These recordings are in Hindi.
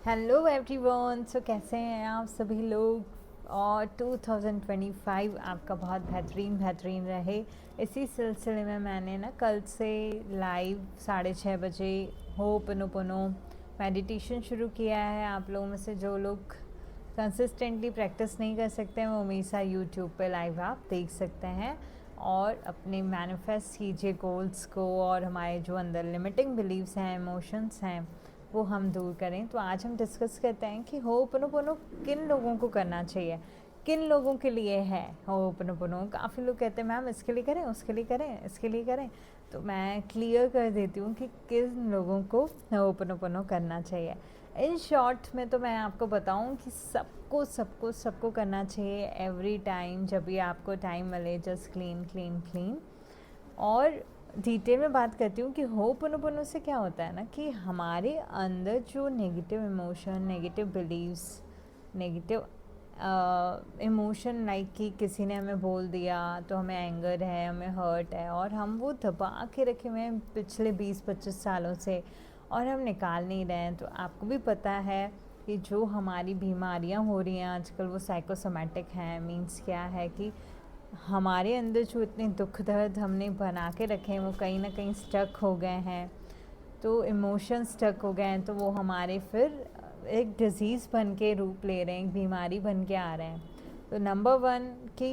Hello everyone. सो कैसे हैं आप सभी लोग। और 2025 आपका बहुत बेहतरीन रहे। इसी सिलसिले में मैंने ना कल से लाइव 6:30 बजे होपनोपोनो मेडिटेशन शुरू किया है। आप लोगों में से जो लोग कंसिस्टेंटली प्रैक्टिस नहीं कर सकते हैं वो हमेशा यूट्यूब पे लाइव आप देख सकते हैं और अपने मैनिफेस्ट कीजिए गोल्स को, और हमारे जो अंदर लिमिटिंग बिलीव्स हैं, इमोशंस हैं, वो हम दूर करें। तो आज हम डिस्कस करते हैं कि होपनोपोनो किन लोगों को करना चाहिए, किन लोगों के लिए है होपनोपोनो। काफ़ी लोग कहते हैं मैम इसके लिए करें, उसके लिए करें, इसके लिए करें। तो मैं क्लियर कर देती हूँ कि किन लोगों को होपनोपोनो करना चाहिए। इन शॉर्ट में तो मैं आपको बताऊँ कि सबको सबको सबको करना चाहिए एवरी टाइम, जब भी आपको टाइम मिले। Just clean clean clean. और डिटेल में बात करती हूँ कि होपनोपोनो से क्या होता है ना कि हमारे अंदर जो negative emotion, negative believes, negative emotion, like कि किसी ने हमें बोल दिया तो हमें एंगर है, हमें हर्ट है, और हम वो दबा के रखे हुए हैं पिछले 20-25 सालों से और हम निकाल नहीं रहे हैं। तो आपको भी पता है कि जो हमारी बीमारियां हो रही हैं आजकल वो साइकोसोमेटिक हैं। मीन्स क्या है कि हमारे अंदर जो इतने दुख दर्द हमने बना के रखे हैं वो कहीं ना कहीं स्टक हो गए हैं। तो इमोशन स्टक हो गए हैं, तो वो हमारे फिर एक डिज़ीज़ बन के रूप ले रहे हैं, एक बीमारी बन के आ रहे हैं। तो नंबर वन कि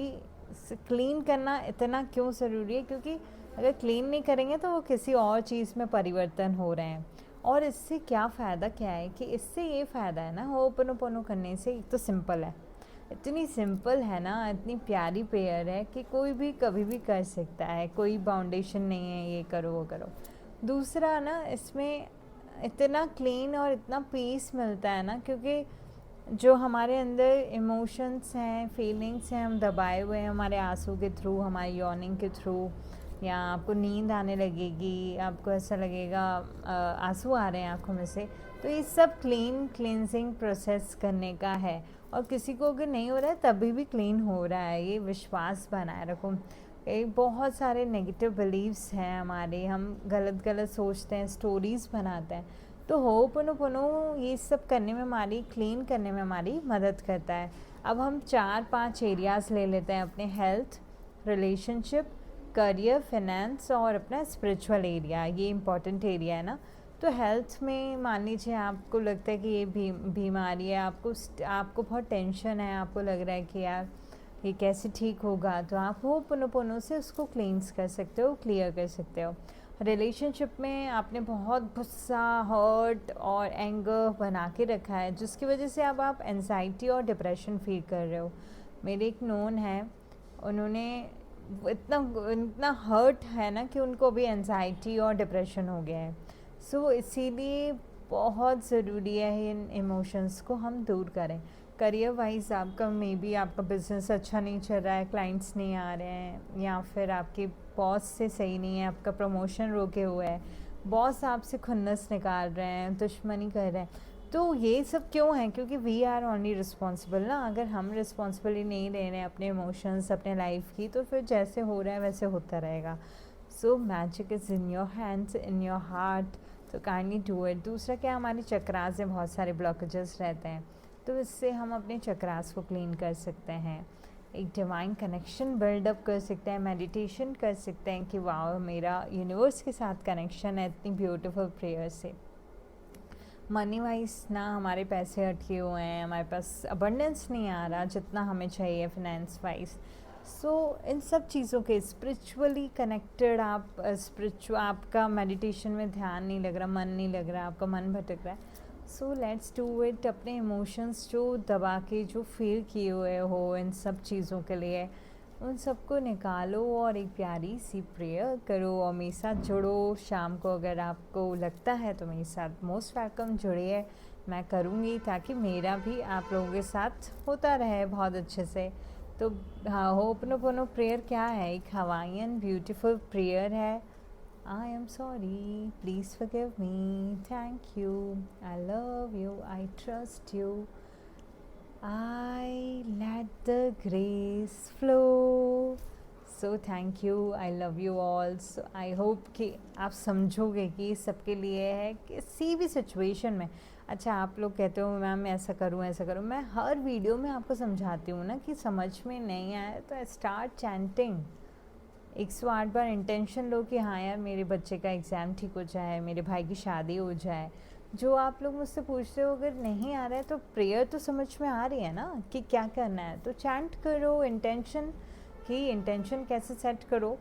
क्लीन करना इतना क्यों ज़रूरी है, क्योंकि अगर क्लीन नहीं करेंगे तो वो किसी और चीज़ में परिवर्तन हो रहे हैं। और इससे क्या फ़ायदा क्या है कि इससे ये फ़ायदा है ना, होपनोपोनो करने से एक तो सिंपल है, इतनी सिंपल है ना, इतनी प्यारी प्रेयर है कि कोई भी कभी भी कर सकता है, कोई बाउंडेशन नहीं है ये करो वो करो। दूसरा ना, इसमें इतना क्लीन और इतना पीस मिलता है ना, क्योंकि जो हमारे अंदर इमोशंस हैं, फीलिंग्स हैं, हम दबाए हुए हैं हमारे आंसू के थ्रू, हमारे यॉर्निंग के थ्रू, या आपको नींद आने लगेगी, आपको ऐसा लगेगा आंसू आ रहे हैं आँखों में से। तो ये सब क्लींजिंग प्रोसेस करने का है। और किसी को अगर नहीं हो रहा है तभी भी क्लीन हो रहा है, ये विश्वास बनाए रखो। बहुत सारे नेगेटिव बिलीव्स हैं हमारे, हम गलत गलत सोचते हैं, स्टोरीज़ बनाते हैं। तो होपनोपोनो ये सब करने में हमारी, क्लीन करने में हमारी मदद करता है। अब हम 4-5 एरियाज़ ले लेते हैं अपने हेल्थ, रिलेशनशिप, करियर, फाइनेंस और अपना स्पिरिचुअल एरिया। ये इंपॉर्टेंट एरिया है ना। तो हेल्थ में मान लीजिए आपको लगता है कि ये बीमारी है, आपको बहुत टेंशन है, आपको लग रहा है कि यार ये कैसे ठीक होगा, तो आप होपनोपोनो से उसको क्लींस कर सकते हो, क्लियर कर सकते हो। रिलेशनशिप में आपने बहुत गुस्सा, हर्ट और एंगर बना के रखा है, जिसकी वजह से अब आप एंजाइटी और डिप्रेशन फील कर रहे हो। मेरे एक नोन है, उन्होंने इतना इतना हर्ट है ना कि उनको अभी एंजाइटी और डिप्रेशन हो गया है। सो इसीलिए बहुत ज़रूरी है इन इमोशंस को हम दूर करें। करियर वाइज आपका मे बी आपका बिज़नेस अच्छा नहीं चल रहा है, क्लाइंट्स नहीं आ रहे हैं, या फिर आपके बॉस से सही नहीं है, आपका प्रमोशन रोके हुए है, बॉस आपसे खुन्नस निकाल रहे हैं, दुश्मनी कर रहे हैं। तो ये सब क्यों है? क्योंकि वी आर ओनली रिस्पॉन्सिबल ना। अगर हम रिस्पॉन्सिबिलिटी नहीं ले रहे हैं अपने इमोशंस, अपने लाइफ की, तो फिर जैसे हो रहा है वैसे होता रहेगा। So magic is in your hands, in your heart, तो काइंडली डू इट। दूसरा क्या, हमारे चक्रास में बहुत सारे ब्लॉकेजेस रहते हैं, तो इससे हम अपने चक्रास को क्लीन कर सकते हैं, एक डिवाइन कनेक्शन बिल्डअप कर सकते हैं, मेडिटेशन कर सकते हैं कि वाह मेरा यूनिवर्स के साथ कनेक्शन है इतनी ब्यूटीफुल प्रेयर से। मनी वाइज ना हमारे पैसे अटके हुए हैं, हमारे पास अबंडेंस नहीं आ रहा जितना हमें चाहिए फाइनेंस वाइज। सो इन सब चीज़ों के स्पिरिचुअली कनेक्टेड आप, आपका मेडिटेशन में ध्यान नहीं लग रहा, मन नहीं लग रहा, आपका मन भटक रहा है, सो लेट्स डू इट। अपने इमोशंस जो दबा के जो फील किए हुए हो इन सब चीज़ों के लिए, उन सबको निकालो और एक प्यारी सी प्रेयर करो और मेरे साथ जुड़ो। शाम को अगर आपको लगता है तो मेरे साथ मोस्ट वेलकम जुड़िए, मैं करूँगी ताकि मेरा भी आप लोगों के साथ होता रहे बहुत अच्छे से। तो हाँ, होपनोपोनो प्रेयर क्या है? एक हवाइयन ब्यूटीफुल प्रेयर है। I am sorry, please forgive me, thank you, I love you, I trust you, I let the grace flow. So thank you, I love you all. So I hope कि आप समझोगे कि सबके लिए है, किसी भी सिचुएशन में अच्छा आप लोग कहते हो मैम ऐसा करूँ ऐसा करूँ, मैं हर वीडियो में आपको समझाती हूँ ना कि समझ में नहीं आया तो स्टार्ट चैंटिंग। 108 बार इंटेंशन लो कि हाँ यार मेरे बच्चे का एग्ज़ाम ठीक हो जाए, मेरे भाई की शादी हो जाए। जो आप लोग मुझसे पूछते हो अगर नहीं आ रहा है तो प्रेयर तो समझ में आ रही है ना कि क्या करना है, तो चैंट करो इंटेंशन की। इंटेंशन कैसे सेट करो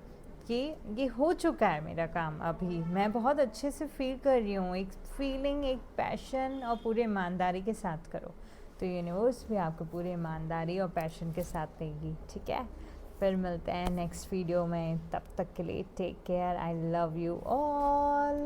कि ये हो चुका है मेरा काम, अभी मैं बहुत अच्छे से फील कर रही हूँ, एक फीलिंग, एक पैशन, और पूरे ईमानदारी के साथ करो तो यूनिवर्स भी आपको पूरी ईमानदारी और पैशन के साथ देगी। ठीक है, फिर मिलते हैं नेक्स्ट वीडियो में, तब तक के लिए take care, I love you all.